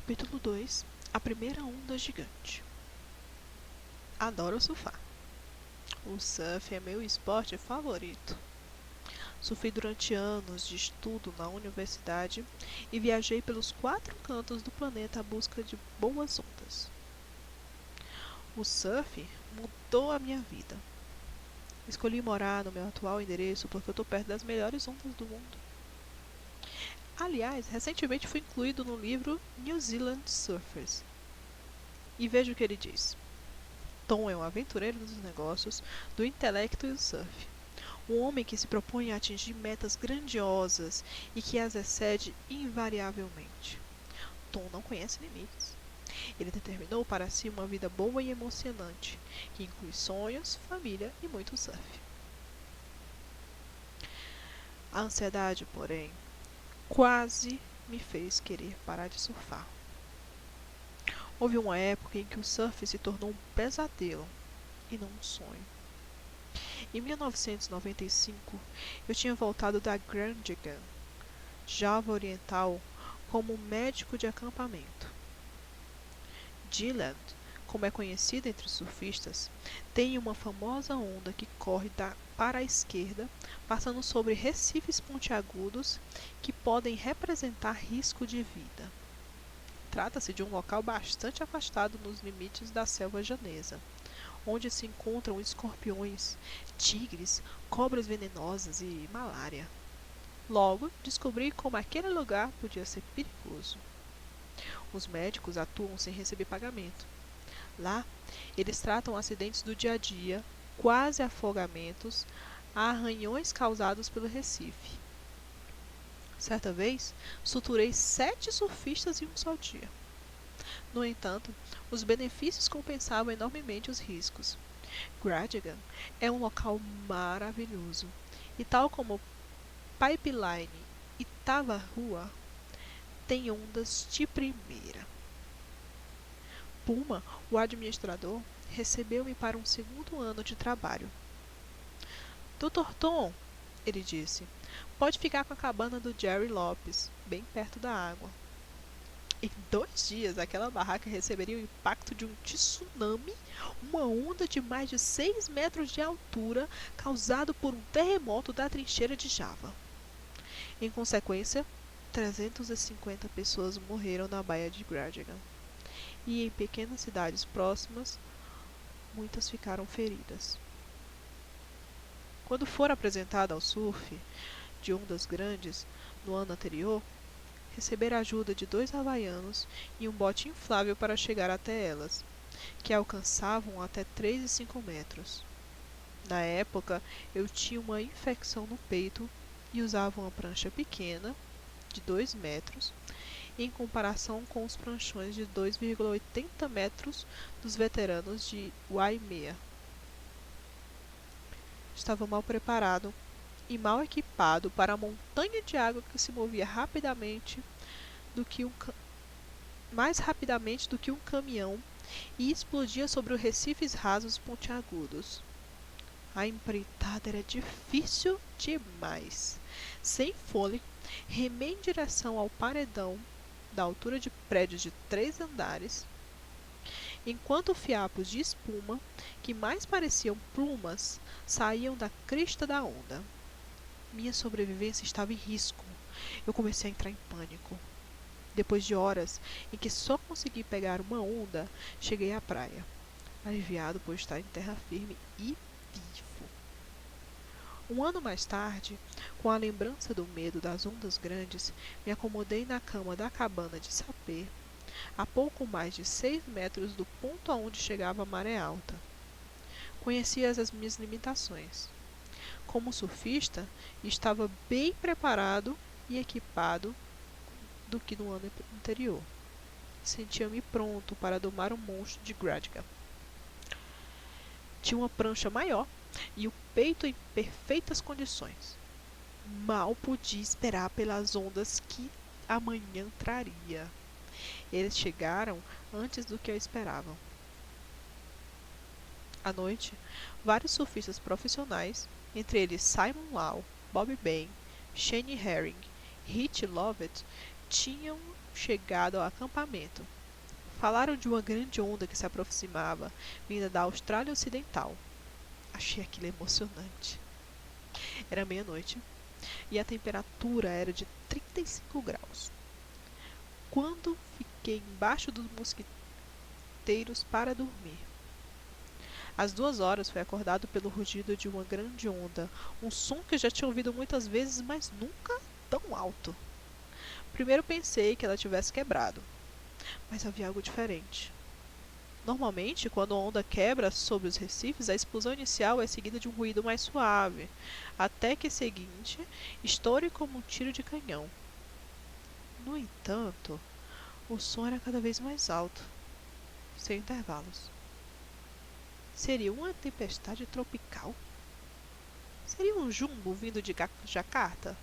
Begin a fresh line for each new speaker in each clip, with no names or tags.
Capítulo 2. A primeira onda gigante. Adoro surfar. O surf é meu esporte favorito. Surfei durante anos de estudo na universidade e viajei pelos 4 cantos do planeta à busca de boas ondas. O surf mudou a minha vida. Escolhi morar no meu atual endereço porque eu estou perto das melhores ondas do mundo. Aliás, recentemente fui incluído no livro New Zealand Surfers. E veja o que ele diz. Tom é um aventureiro dos negócios, do intelecto e do surf. Um homem que se propõe a atingir metas grandiosas e que as excede invariavelmente. Tom não conhece limites. Ele determinou para si uma vida boa e emocionante, que inclui sonhos, família e muito surf. A ansiedade, porém, quase me fez querer parar de surfar. Houve uma época em que o surf se tornou um pesadelo e não um sonho. Em 1995, eu tinha voltado da Grandigan, Java Oriental, como médico de acampamento. Giland, como é conhecida entre os surfistas, tem uma famosa onda que corre para a esquerda, passando sobre recifes pontiagudos que podem representar risco de vida. Trata-se de um local bastante afastado nos limites da selva janesa, onde se encontram escorpiões, tigres, cobras venenosas e malária. Logo, descobri como aquele lugar podia ser perigoso. Os médicos atuam sem receber pagamento. Lá, eles tratam acidentes do dia a dia, quase afogamentos, a arranhões causados pelo recife. Certa vez, suturei 7 surfistas em um só dia. No entanto, os benefícios compensavam enormemente os riscos. Gradigan é um local maravilhoso, e tal como Pipeline e Tavarua, tem ondas de primeira. Puma, o administrador, recebeu-me para um segundo ano de trabalho. Dr. Tom, ele disse, pode ficar com a cabana do Jerry Lopes, bem perto da água. Em 2 dias, aquela barraca receberia o impacto de um tsunami, uma onda de mais de 6 metros de altura, causado por um terremoto da trincheira de Java. Em consequência, 350 pessoas morreram na baía de Gradigan. E em pequenas cidades próximas, muitas ficaram feridas. Quando for apresentada ao surf de ondas grandes no ano anterior, receber a ajuda de 2 havaianos e um bote inflável para chegar até elas, que alcançavam até 3,5 metros. Na época, eu tinha uma infecção no peito e usava uma prancha pequena, de 2 metros, em comparação com os pranchões de 2,80 metros dos veteranos de Waimea. Estava mal preparado e mal equipado para a montanha de água que se movia mais rapidamente do que um caminhão e explodia sobre os recifes rasos pontiagudos. A empreitada era difícil demais. Sem fôlego, remei em direção ao paredão, da altura de prédios de 3 andares, enquanto fiapos de espuma, que mais pareciam plumas, saíam da crista da onda. Minha sobrevivência estava em risco. Eu comecei a entrar em pânico. Depois de horas em que só consegui pegar uma onda, cheguei à praia, aliviado por estar em terra firme e vivo. Um ano mais tarde, com a lembrança do medo das ondas grandes, me acomodei na cama da cabana de sapê, a pouco mais de 6 metros do ponto aonde chegava a maré alta. Conhecia as minhas limitações. Como surfista, estava bem preparado e equipado do que no ano anterior. Sentia-me pronto para domar o monstro de Gradigan. Tinha uma prancha maior e o peito em perfeitas condições. Mal podia esperar pelas ondas que a manhã traria. Eles chegaram antes do que eu esperava. À noite, vários surfistas profissionais, entre eles Simon Lau, Bob Bain, Shane Herring, Rich Lovett, tinham chegado ao acampamento. Falaram de uma grande onda que se aproximava, vinda da Austrália Ocidental. Achei aquilo emocionante. Era meia-noite e a temperatura era de 35 graus. Quando fiquei embaixo dos mosquiteiros para dormir. Às 2 horas fui acordado pelo rugido de uma grande onda, um som que já tinha ouvido muitas vezes, mas nunca tão alto. Primeiro pensei que ela tivesse quebrado, mas havia algo diferente. Normalmente, quando a onda quebra sobre os recifes, a explosão inicial é seguida de um ruído mais suave, até que seguinte estoure como um tiro de canhão. No entanto, o som era cada vez mais alto, sem intervalos. Seria uma tempestade tropical? Seria um jumbo vindo de Jacarta?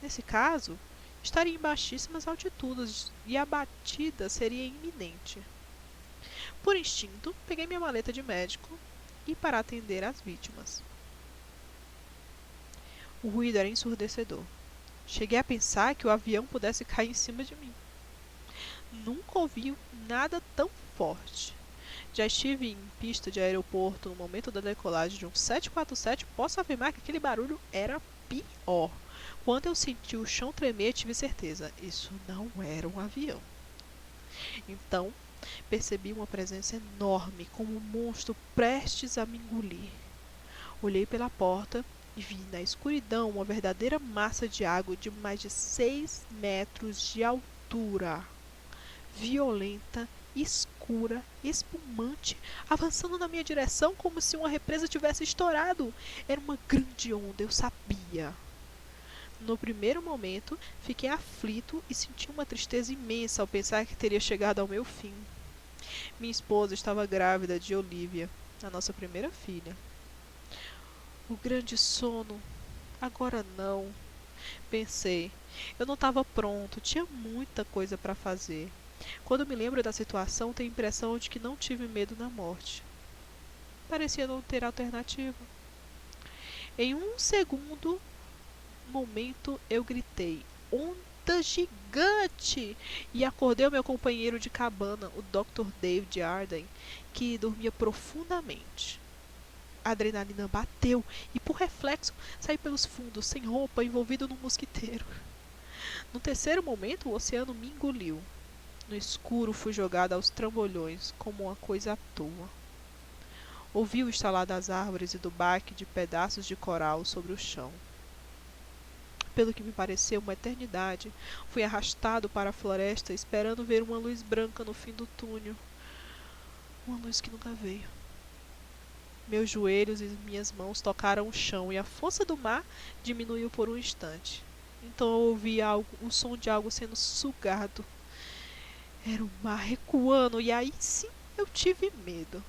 Nesse caso, estaria em baixíssimas altitudes e a batida seria iminente. Por instinto, peguei minha maleta de médico e para atender as vítimas. O ruído era ensurdecedor. Cheguei a pensar que o avião pudesse cair em cima de mim. Nunca ouvi nada tão forte. Já estive em pista de aeroporto no momento da decolagem de um 747 e posso afirmar que aquele barulho era pior. Quando eu senti o chão tremer, tive certeza, isso não era um avião. Então, percebi uma presença enorme, como um monstro prestes a me engolir. Olhei pela porta e vi na escuridão uma verdadeira massa de água de mais de 6 metros de altura. Violenta, escura, espumante, avançando na minha direção como se uma represa tivesse estourado. Era uma grande onda, eu sabia. No primeiro momento, fiquei aflito e senti uma tristeza imensa ao pensar que teria chegado ao meu fim. Minha esposa estava grávida de Olivia, a nossa primeira filha. O grande sono, agora não, pensei. Eu não estava pronto, tinha muita coisa para fazer. Quando me lembro da situação, tenho a impressão de que não tive medo da morte. Parecia não ter alternativa. Em um segundo momento, eu gritei: onda gigante! E acordei o meu companheiro de cabana, o Dr. David Arden, que dormia profundamente. A adrenalina bateu e, por reflexo, saí pelos fundos, sem roupa, envolvido num mosquiteiro. No terceiro momento, o oceano me engoliu. No escuro, fui jogada aos trambolhões, como uma coisa à toa. Ouvi o estalar das árvores e do baque de pedaços de coral sobre o chão. Pelo que me pareceu uma eternidade, fui arrastado para a floresta, esperando ver uma luz branca no fim do túnel. Uma luz que nunca veio. Meus joelhos e minhas mãos tocaram o chão e a força do mar diminuiu por um instante. Então eu ouvi o som de algo sendo sugado. Era o mar recuando e aí sim eu tive medo.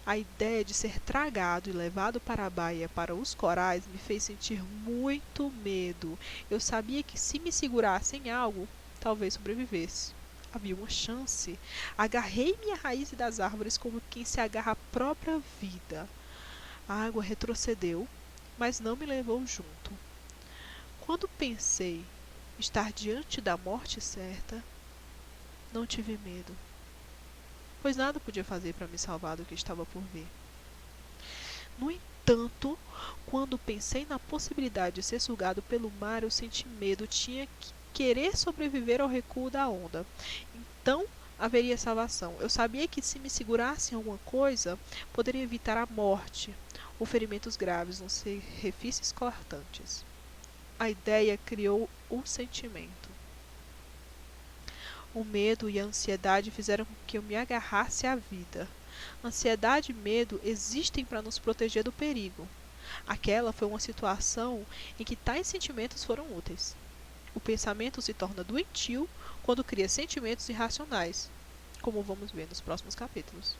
A ideia de ser tragado e levado para a baía para os corais me fez sentir muito medo. Eu sabia que se me segurasse em algo, talvez sobrevivesse. Havia uma chance. Agarrei-me à raiz das árvores como quem se agarra à própria vida. A água retrocedeu, mas não me levou junto. Quando pensei estar diante da morte certa, não tive medo, pois nada podia fazer para me salvar do que estava por vir. No entanto, quando pensei na possibilidade de ser sugado pelo mar, eu senti medo, tinha que querer sobreviver ao recuo da onda. Então, haveria salvação. Eu sabia que se me segurasse em alguma coisa, poderia evitar a morte ou ferimentos graves nos refis cortantes. A ideia criou o sentimento. O medo e a ansiedade fizeram com que eu me agarrasse à vida. Ansiedade e medo existem para nos proteger do perigo. Aquela foi uma situação em que tais sentimentos foram úteis. O pensamento se torna doentio quando cria sentimentos irracionais, como vamos ver nos próximos capítulos.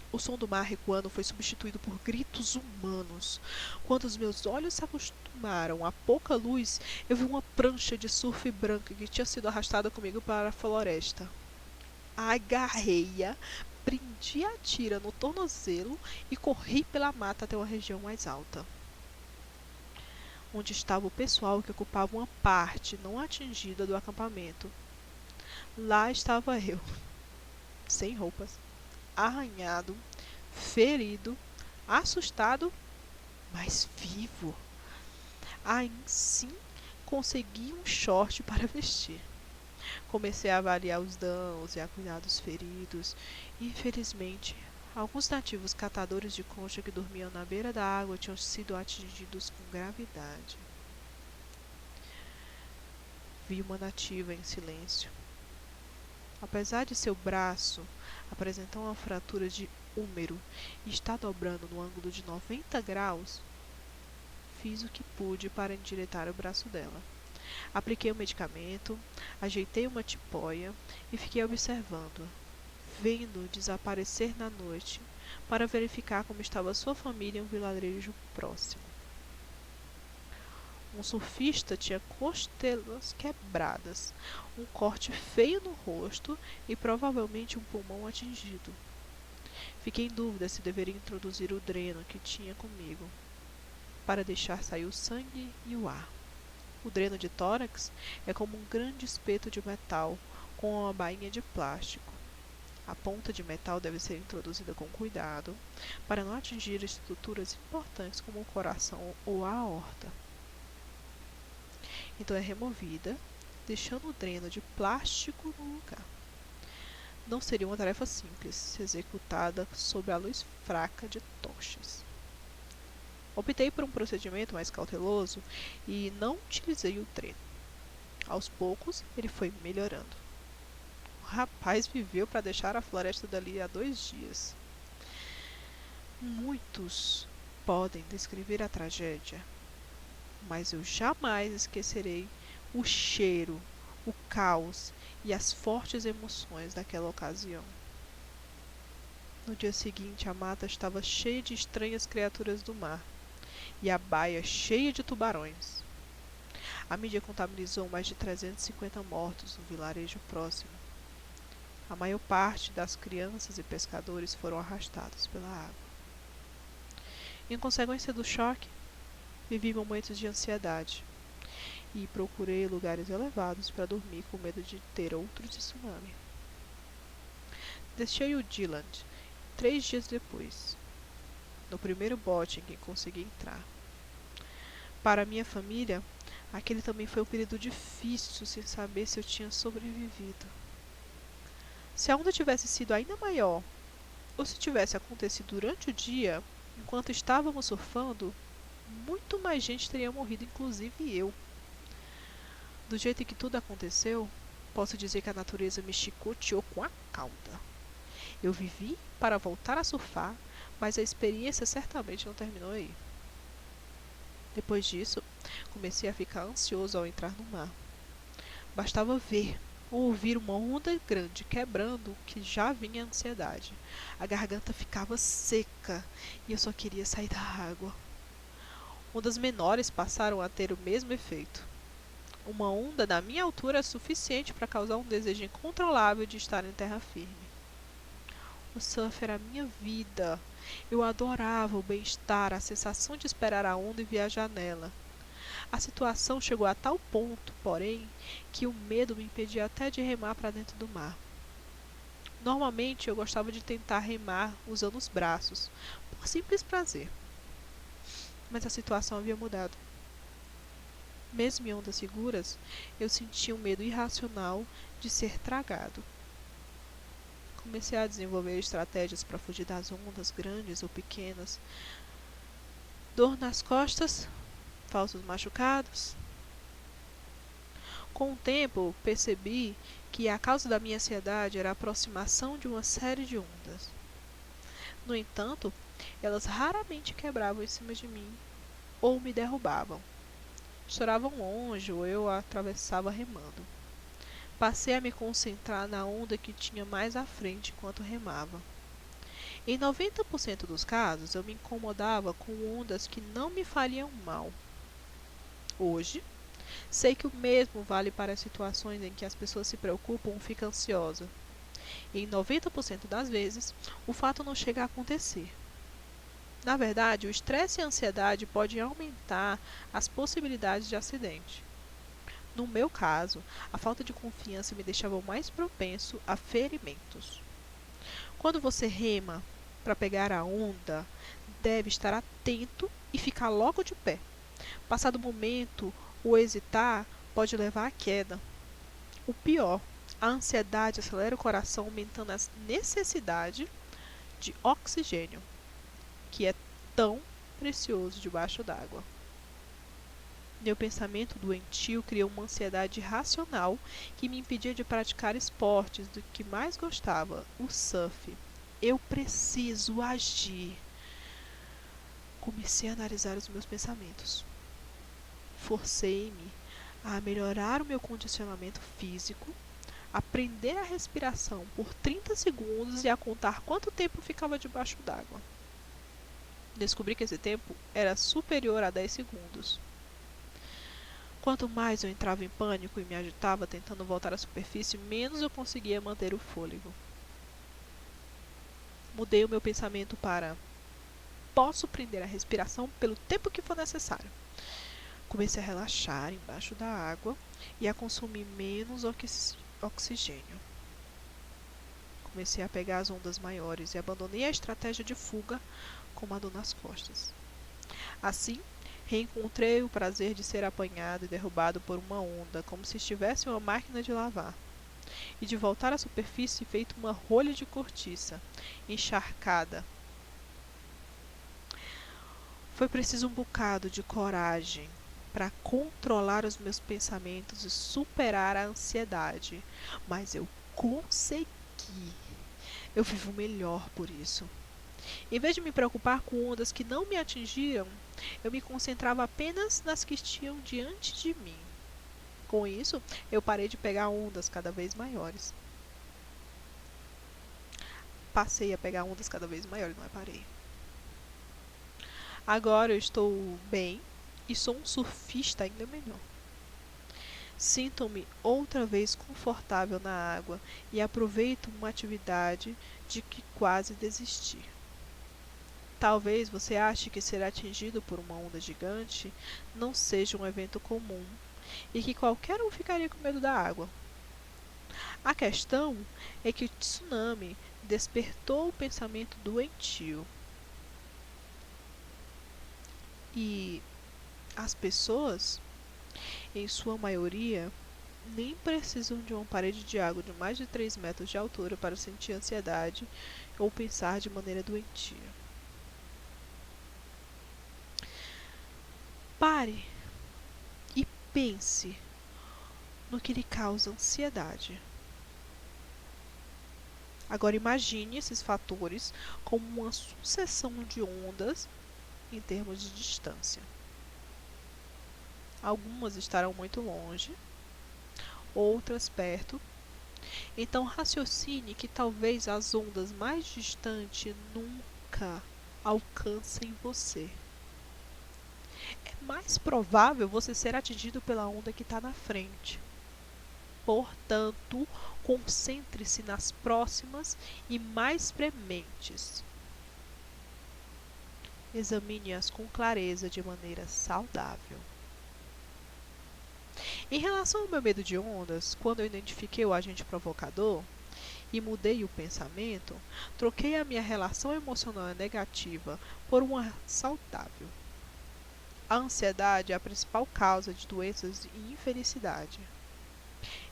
O som do mar recuando foi substituído por gritos humanos. Quando os meus olhos se acostumaram à pouca luz, eu vi uma prancha de surf branca que tinha sido arrastada comigo para a floresta. Agarrei-a, prendi a tira no tornozelo e corri pela mata até uma região mais alta. onde estava o pessoal que ocupava uma parte não atingida do acampamento. Lá estava eu, sem roupas, arranhado, ferido, assustado, mas vivo. Assim consegui um short para vestir. Comecei a avaliar os danos e a cuidar dos feridos. Infelizmente, alguns nativos catadores de concha que dormiam na beira da água tinham sido atingidos com gravidade. Vi uma nativa em silêncio. Apesar de seu braço apresentar uma fratura de húmero e estar dobrando no ângulo de 90 graus, fiz o que pude para endireitar o braço dela. Apliquei o medicamento, ajeitei uma tipóia e fiquei observando-a, vendo-o desaparecer na noite, para verificar como estava sua família em um vilarejo próximo. Um surfista tinha costelas quebradas, um corte feio no rosto e provavelmente um pulmão atingido. Fiquei em dúvida se deveria introduzir o dreno que tinha comigo, para deixar sair o sangue e o ar. O dreno de tórax é como um grande espeto de metal com uma bainha de plástico. A ponta de metal deve ser introduzida com cuidado para não atingir estruturas importantes como o coração ou a aorta. Então é removida, deixando o dreno de plástico no lugar. Não seria uma tarefa simples, se executada sob a luz fraca de tochas. Optei por um procedimento mais cauteloso e não utilizei o dreno. Aos poucos, ele foi melhorando. O rapaz viveu para deixar a floresta dali há 2 dias. Muitos podem descrever a tragédia, mas eu jamais esquecerei o cheiro, o caos e as fortes emoções daquela ocasião. No dia seguinte, a mata estava cheia de estranhas criaturas do mar e a baía cheia de tubarões. A mídia contabilizou mais de 350 mortos no vilarejo próximo. A maior parte das crianças e pescadores foram arrastados pela água. Em consequência do choque, vivi momentos de ansiedade e procurei lugares elevados para dormir com medo de ter outro tsunami. Deixei o Dylan 3 dias depois, no primeiro bote em que consegui entrar. Para minha família, aquele também foi um período difícil sem saber se eu tinha sobrevivido. Se a onda tivesse sido ainda maior, ou se tivesse acontecido durante o dia, enquanto estávamos surfando, muito mais gente teria morrido, inclusive eu. Do jeito em que tudo aconteceu, posso dizer que a natureza me chicoteou com a cauda. Eu vivi para voltar a surfar, mas a experiência certamente não terminou aí. Depois disso, comecei a ficar ansioso ao entrar no mar. Bastava ver ou ouvir uma onda grande quebrando que já vinha a ansiedade. A garganta ficava seca e eu só queria sair da água. Ondas menores passaram a ter o mesmo efeito. Uma onda da minha altura é suficiente para causar um desejo incontrolável de estar em terra firme. O surf era a minha vida. Eu adorava o bem-estar, a sensação de esperar a onda e viajar nela. A situação chegou a tal ponto, porém, que o medo me impedia até de remar para dentro do mar. Normalmente eu gostava de tentar remar usando os braços, por simples prazer. Mas a situação havia mudado. Mesmo em ondas seguras, eu sentia um medo irracional de ser tragado. Comecei a desenvolver estratégias para fugir das ondas grandes ou pequenas. Dor nas costas, falsos machucados. Com o tempo, percebi que a causa da minha ansiedade era a aproximação de uma série de ondas. No entanto, elas raramente quebravam em cima de mim ou me derrubavam. Choravam longe ou eu a atravessava remando. Passei a me concentrar na onda que tinha mais à frente enquanto remava. Em 90% dos casos, eu me incomodava com ondas que não me fariam mal. Hoje, sei que o mesmo vale para as situações em que as pessoas se preocupam ou ficam ansiosas. E em 90% das vezes, o fato não chega a acontecer. Na verdade, o estresse e a ansiedade podem aumentar as possibilidades de acidente. No meu caso, a falta de confiança me deixava mais propenso a ferimentos. Quando você rema para pegar a onda, deve estar atento e ficar logo de pé. Passado o momento, o hesitar pode levar à queda. O pior, a ansiedade acelera o coração, aumentando a necessidade de oxigênio, que é tão precioso debaixo d'água. Meu pensamento doentio criou uma ansiedade irracional que me impedia de praticar esportes do que mais gostava, o surf. Eu preciso agir. Comecei a analisar os meus pensamentos. Forcei-me a melhorar o meu condicionamento físico, aprender a respiração por 30 segundos e a contar quanto tempo ficava debaixo d'água. Descobri que esse tempo era superior a 10 segundos. Quanto mais eu entrava em pânico e me agitava tentando voltar à superfície, menos eu conseguia manter o fôlego. Mudei o meu pensamento para: posso prender a respiração pelo tempo que for necessário. Comecei a relaxar embaixo da água e a consumir menos oxigênio. Comecei a pegar as ondas maiores e abandonei a estratégia de fuga com uma dor nas costas. Assim, reencontrei o prazer de ser apanhado e derrubado por uma onda, como se estivesse em uma máquina de lavar, e de voltar à superfície feito uma rolha de cortiça, encharcada. Foi preciso um bocado de coragem para controlar os meus pensamentos e superar a ansiedade, mas eu consegui. Eu vivo melhor por isso. Em vez de me preocupar com ondas que não me atingiram, eu me concentrava apenas nas que tinham diante de mim. Com isso, eu parei de pegar ondas cada vez maiores. Passei a pegar ondas cada vez maiores, não é parei. Agora eu estou bem e sou um surfista ainda melhor. Sinto-me outra vez confortável na água e aproveito uma atividade de que quase desisti. Talvez você ache que ser atingido por uma onda gigante não seja um evento comum e que qualquer um ficaria com medo da água. A questão é que o tsunami despertou o pensamento doentio. E as pessoas, em sua maioria, nem precisam de uma parede de água de mais de 3 metros de altura para sentir ansiedade ou pensar de maneira doentia. Pare e pense no que lhe causa ansiedade. Agora imagine esses fatores como uma sucessão de ondas em termos de distância. Algumas estarão muito longe, outras perto. Então raciocine que talvez as ondas mais distantes nunca alcancem você. É mais provável você ser atingido pela onda que está na frente. Portanto, concentre-se nas próximas e mais prementes. Examine-as com clareza de maneira saudável. Em relação ao meu medo de ondas, quando eu identifiquei o agente provocador e mudei o pensamento, troquei a minha relação emocional negativa por uma saudável. A ansiedade é a principal causa de doenças e infelicidade.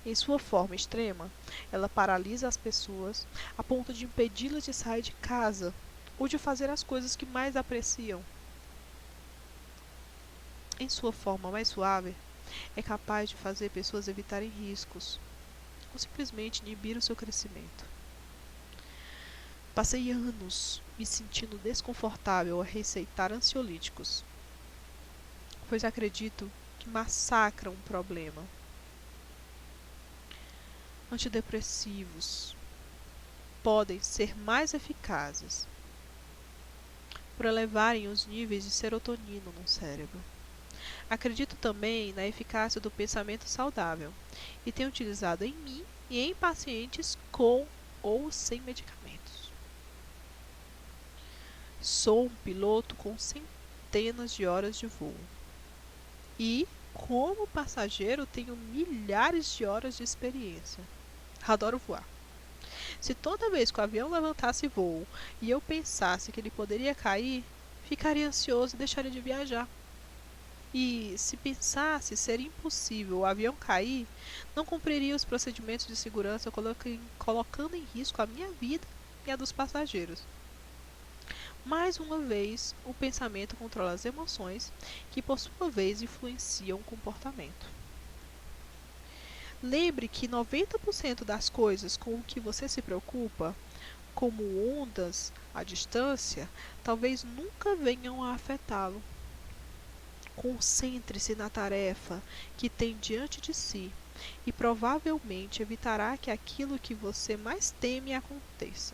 Em sua forma extrema, ela paralisa as pessoas a ponto de impedi-las de sair de casa ou de fazer as coisas que mais apreciam. Em sua forma mais suave, é capaz de fazer pessoas evitarem riscos ou simplesmente inibir o seu crescimento. Passei anos me sentindo desconfortável a receitar ansiolíticos, pois acredito que massacram o problema. Antidepressivos podem ser mais eficazes por elevarem os níveis de serotonina no cérebro. Acredito também na eficácia do pensamento saudável e tenho utilizado em mim e em pacientes com ou sem medicamentos. Sou um piloto com centenas de horas de voo. E, como passageiro, tenho milhares de horas de experiência. Adoro voar. Se toda vez que o avião levantasse voo e eu pensasse que ele poderia cair, ficaria ansioso e deixaria de viajar. E, se pensasse ser impossível o avião cair, não cumpriria os procedimentos de segurança, colocando em risco a minha vida e a dos passageiros. Mais uma vez, o pensamento controla as emoções, que por sua vez influenciam o comportamento. Lembre que 90% das coisas com o que você se preocupa, como ondas à distância, talvez nunca venham a afetá-lo. Concentre-se na tarefa que tem diante de si e provavelmente evitará que aquilo que você mais teme aconteça.